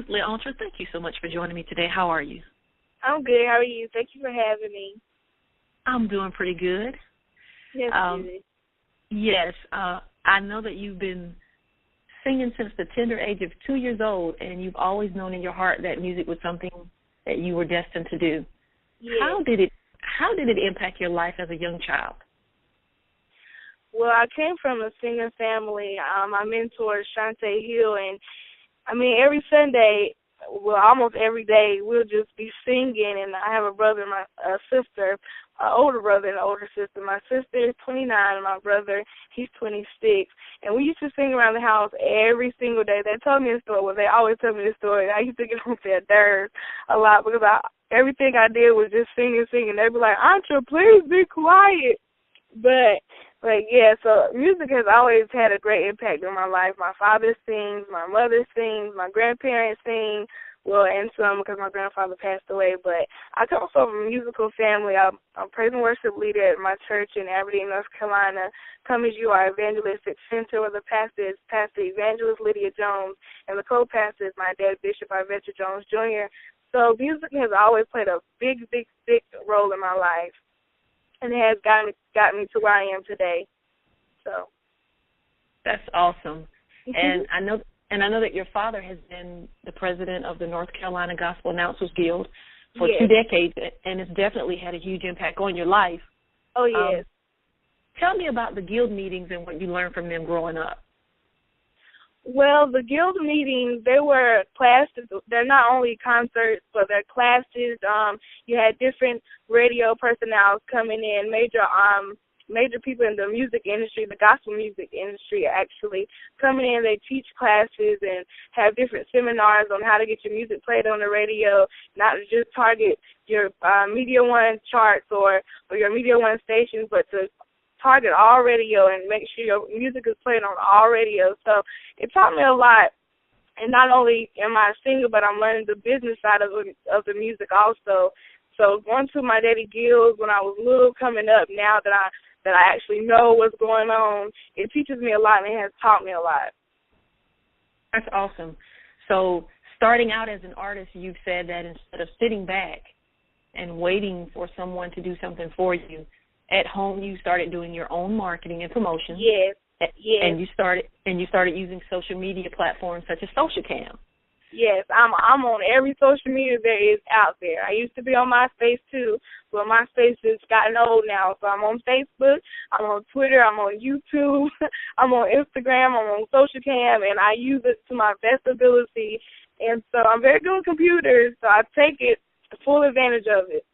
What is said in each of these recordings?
Ruth Leontra. Thank you so much for joining me today. How are you? I'm good. How are you? Thank you for having me. I'm doing pretty good. Yes, Yes, I know that you've been singing since the tender age of 2 years old, and you've always known in your heart that music was something that you were destined to do. yes. How did it impact your life as a young child? Well, I came from a singing family. My mentor is Shantae Hill, and every Sunday, well, almost every day, we'll just be singing. And I have a brother, a sister, an older brother and an older sister. My sister is 29, and my brother, he's 26. And we used to sing around the house every single day. They told me a story. Well, they always tell me this story. I used to get on their nerves a lot because everything I did was just singing. They'd be like, "Antra, please be quiet." But yeah, so music has always had a great impact on my life. My father sings, my mother sings, my grandparents sing, well, and some because my grandfather passed away. But I come from a musical family. I'm praise and worship leader at my church in Aberdeen, North Carolina. Come as you are evangelistic center, where the pastor is Pastor Evangelist Lydia Jones, and the co-pastor is my dad, Bishop Ivetta Jones Jr. So music has always played a big role in my life. And it has got me to where I am today. So that's awesome. And I know that your father has been the president of the North Carolina Gospel Announcers Guild for 2 decades, and it's definitely had a huge impact on your life. Oh, yes. Tell me about the guild meetings and what you learned from them growing up. Well, the guild meetings, they were classes. They're not only concerts, but they're classes. You had different radio personnel coming in, major people in the music industry, the gospel music industry actually, coming in. They teach classes and have different seminars on how to get your music played on the radio, not to just target your Media One charts or your Media One stations, but to target all radio and make sure your music is played on all radio. So it taught me a lot. And not only am I a singer, but I'm learning the business side of the music also. So going to my daddy guilds when I was little, coming up, now that I actually know what's going on, it teaches me a lot and it has taught me a lot. That's awesome. So starting out as an artist, you've said that instead of sitting back and waiting for someone to do something for you, at home you started doing your own marketing and promotion. Yes. And you started using social media platforms such as SocialCam. Yes, I'm on every social media there is out there. I used to be on MySpace too, but MySpace has gotten old now. So I'm on Facebook, I'm on Twitter, I'm on YouTube, I'm on Instagram, I'm on SocialCam, and I use it to my best ability. And so I'm very good with computers, so I take full advantage of it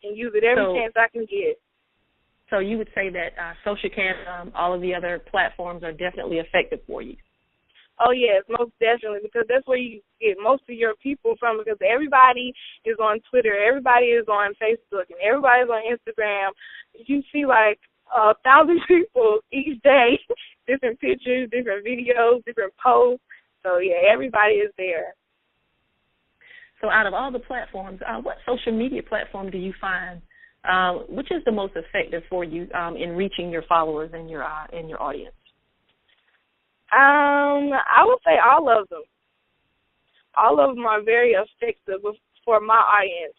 and use it every chance I can get. So you would say that SocialCam, all of the other platforms are definitely effective for you? Oh, yes, most definitely, because that's where you get most of your people from, because everybody is on Twitter, everybody is on Facebook, and everybody's on Instagram. You see, 1,000 people each day, different pictures, different videos, different posts. So, yeah, everybody is there. So out of all the platforms, what social media platform do you find which is the most effective for you in reaching your followers and your audience? I would say all of them. All of them are very effective for my audience.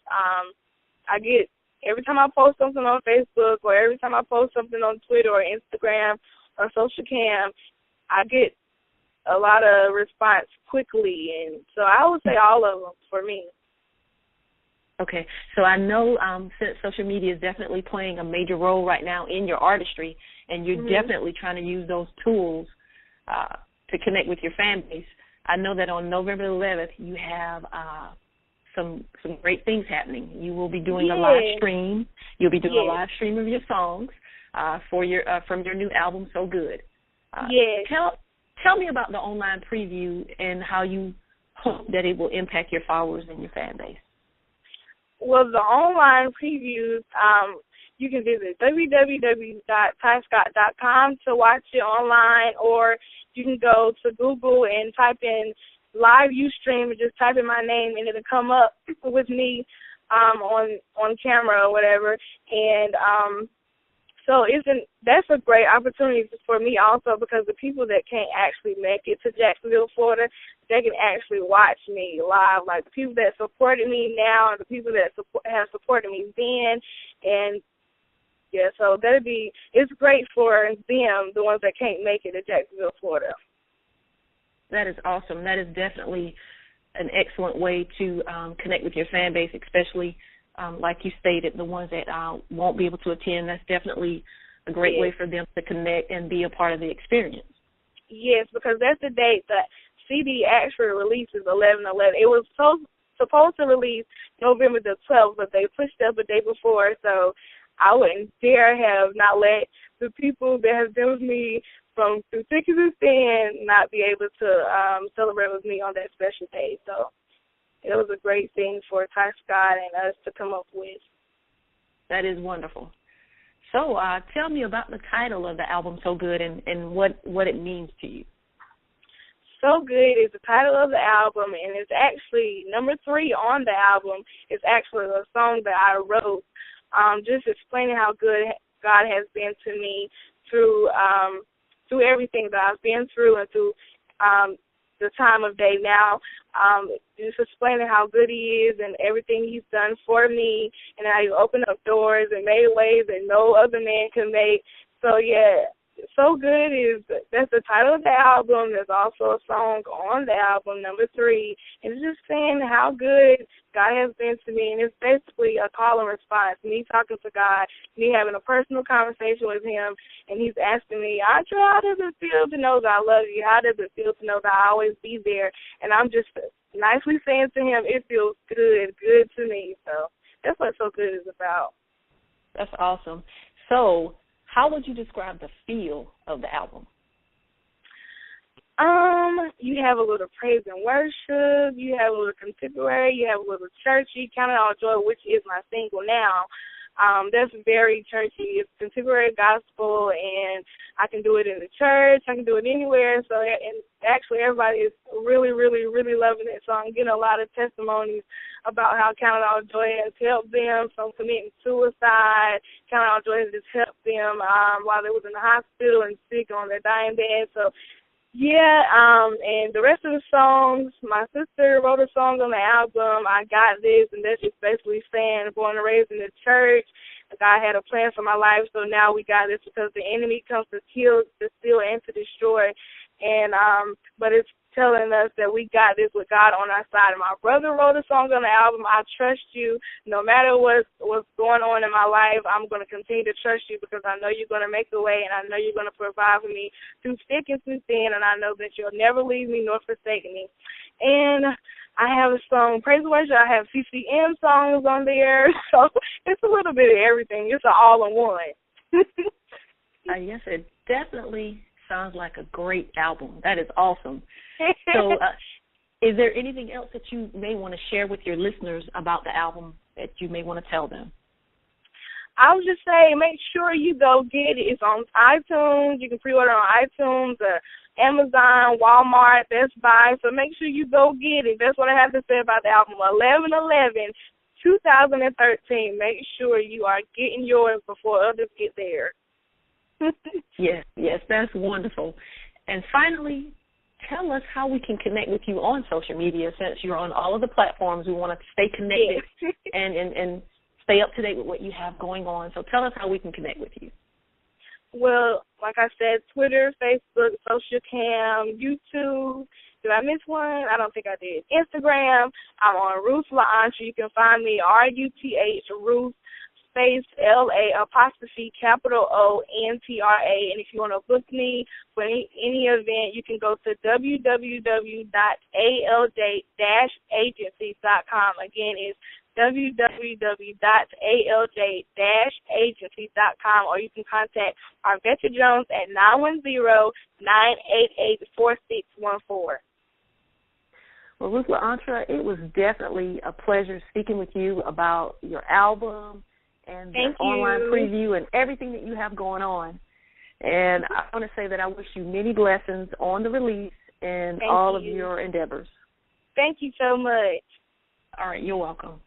I get, every time I post something on Facebook or every time I post something on Twitter or Instagram or SocialCam, I get a lot of response quickly. And so I would say all of them for me. Okay, so I know since social media is definitely playing a major role right now in your artistry, and you're definitely trying to use those tools to connect with your fan base, I know that on November 11th you have some great things happening. You will be doing a live stream. You'll be doing a live stream of your songs from your new album, So Good. Tell me about the online preview and how you hope that it will impact your followers and your fan base. Well, the online previews, you can visit www.tyscott.com to watch it online, or you can go to Google and type in live Ustream and just type in my name, and it'll come up with me on camera or whatever. And So that's a great opportunity for me also, because the people that can't actually make it to Jacksonville, Florida, they can actually watch me live. Like the people that supported me now and the people that have supported me then. And, yeah, so it's great for them, the ones that can't make it to Jacksonville, Florida. That is awesome. That is definitely an excellent way to connect with your fan base, especially like you stated, the ones that won't be able to attend. That's definitely a great way for them to connect and be a part of the experience. Yes, because that's the date that CD actually releases 11/11. It was supposed to release November the 12th, but they pushed up a day before, so I wouldn't dare have not let the people that have been with me from through thick and thin not be able to celebrate with me on that special day. So it was a great thing for Ty Scott and us to come up with. That is wonderful. So tell me about the title of the album, So Good, and what it means to you. So Good is the title of the album, and it's actually number 3 on the album. It's actually a song that I wrote, just explaining how good God has been to me through everything that I've been through and through the time of day now, just explaining how good he is and everything he's done for me, and how he opened up doors and made ways that no other man can make. So, yeah, So Good that's the title of the album. There's also a song on the album, number 3, and it's just saying how good God has been to me, and it's basically a call and response, me talking to God, me having a personal conversation with him, and he's asking me, Audra, how does it feel to know that I love you? How does it feel to know that I always be there? And I'm just nicely saying to him, it feels good to me. So that's what So Good is about. That's awesome. So how would you describe the feel of the album? You have a little praise and worship, you have a little contemporary, you have a little churchy, Count It All Joy, which is my single now. That's very churchy. It's contemporary gospel, and I can do it in the church, I can do it anywhere. So, and actually everybody is really, really, really loving it. So I'm getting a lot of testimonies about how Count It All Joy has helped them from committing suicide. Count It All Joy has just helped them while they was in the hospital and sick on their dying bed. So, yeah, and the rest of the songs, my sister wrote a song on the album, I Got This, and that's just basically saying, born and raised in the church, God had a plan for my life, so now we got this, because the enemy comes to kill, to steal, and to destroy, and but it's telling us that we got this with God on our side. And my brother wrote a song on the album, I Trust You. No matter what's going on in my life, I'm going to continue to trust you, because I know you're going to make a way, and I know you're going to provide for me through thick and through thin, and I know that you'll never leave me nor forsake me. And I have a song, Praise and Worship. I have CCM songs on there, so it's a little bit of everything. It's an all-in-one. Yes, it definitely sounds like a great album. That is awesome. So is there anything else that you may want to share with your listeners about the album that you may want to tell them? I would just say make sure you go get it. It's on iTunes. You can pre-order on iTunes, Amazon, Walmart, Best Buy. So make sure you go get it. That's what I have to say about the album. 11/11, 2013. Make sure you are getting yours before others get theirs. Yes, that's wonderful. And finally, tell us how we can connect with you on social media. Since you're on all of the platforms, we want to stay connected and stay up to date with what you have going on. So tell us how we can connect with you. Well, like I said, Twitter, Facebook, SocialCam, YouTube. Did I miss one? I don't think I did. Instagram. I'm on Ruth LaAntra. You can find me RUTH, Ruth, space LA''ONTRA. And if you want to book me for any event, you can go to www.alj-agencies.com. Again, it's www.alj-agencies.com, or you can contact Arvetta Jones at 910-988-4614. Well, Ruth LaAntra, it was definitely a pleasure speaking with you about your album and the online preview and everything that you have going on. And I want to say that I wish you many blessings on the release and all of your endeavors. Thank you so much. All right, you're welcome.